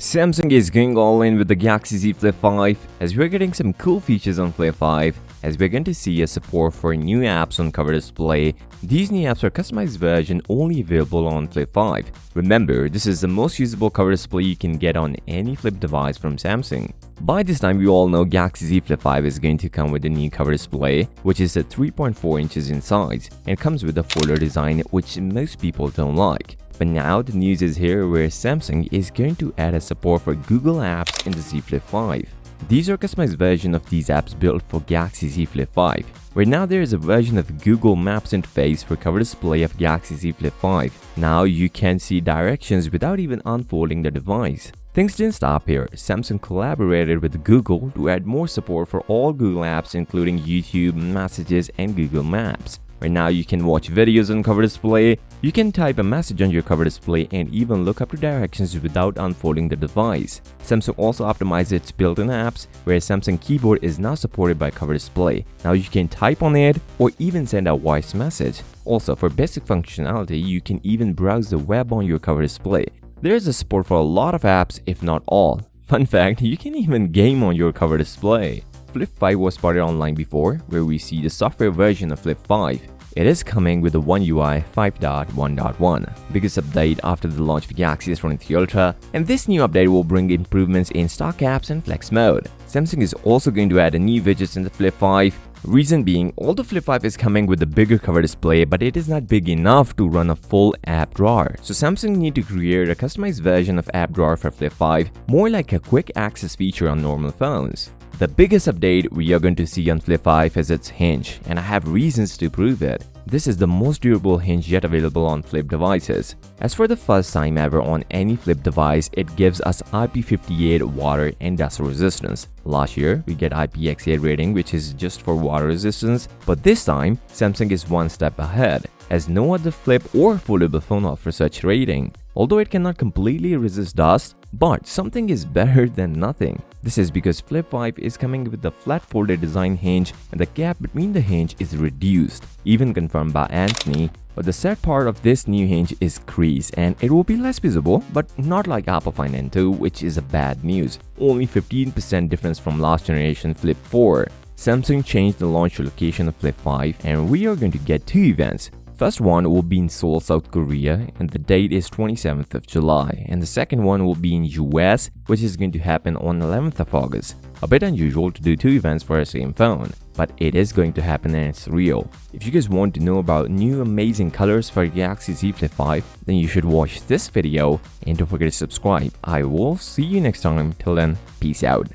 Samsung is going all in with the Galaxy Z Flip 5 as we're getting some cool features on Flip 5 as we're going to see a support for new apps on cover display. These new apps are customized version only available on Flip 5. Remember, this is the most usable cover display you can get on any flip device from Samsung. By this time, we all know Galaxy Z Flip 5 is going to come with a new cover display, which is at 3.4 inches in size and comes with a folder design which most people don't like. But now the news is here where Samsung is going to add a support for Google apps in the Z Flip 5. These are customized versions of these apps built for Galaxy Z Flip 5, where now there is a version of Google Maps interface for cover display of Galaxy Z Flip 5. Now you can see directions without even unfolding the device. Things didn't stop here. Samsung collaborated with Google to add more support for all Google apps including YouTube, Messages, and Google Maps. Right now you can watch videos on cover display, you can type a message on your cover display and even look up the directions without unfolding the device. Samsung also optimized its built-in apps where Samsung keyboard is now supported by cover display. Now you can type on it or even send a voice message. Also for basic functionality, you can even browse the web on your cover display. There is a support for a lot of apps if not all. Fun fact, you can even game on your cover display. Flip 5 was spotted online before, where we see the software version of Flip 5. It is coming with the One UI 5.1.1, biggest update after the launch of Galaxy S23 Ultra, and this new update will bring improvements in stock apps and flex mode. Samsung is also going to add a new widgets in the Flip 5. Reason being, although Flip 5 is coming with a bigger cover display, but it is not big enough to run a full app drawer. So Samsung need to create a customized version of app drawer for Flip 5, more like a quick access feature on normal phones. The biggest update we are going to see on Flip 5 is its hinge, and I have reasons to prove it. This is the most durable hinge yet available on flip devices. As for the first time ever on any flip device, it gives us IP58 water and dust resistance. Last year, we get IPX8 rating, which is just for water resistance, but this time, Samsung is one step ahead, as no other flip or foldable phone offers such rating. Although it cannot completely resist dust, but something is better than nothing. This is because Flip 5 is coming with the flat folded design hinge and the gap between the hinge is reduced, even confirmed by Anthony. But the sad part of this new hinge is crease and it will be less visible, but not like Apple Find N2, which is a bad news. Only 15% difference from last generation Flip 4. Samsung changed the launch location of Flip 5 and we are going to get two events. First one will be in Seoul, South Korea, and the date is 27th of July, and the second one will be in US, which is going to happen on 11th of August. A bit unusual to do two events for the same phone, but it is going to happen and it's real. If you guys want to know about new amazing colors for Galaxy Z Flip 5, then you should watch this video and don't forget to subscribe. I will see you next time. Till then, peace out.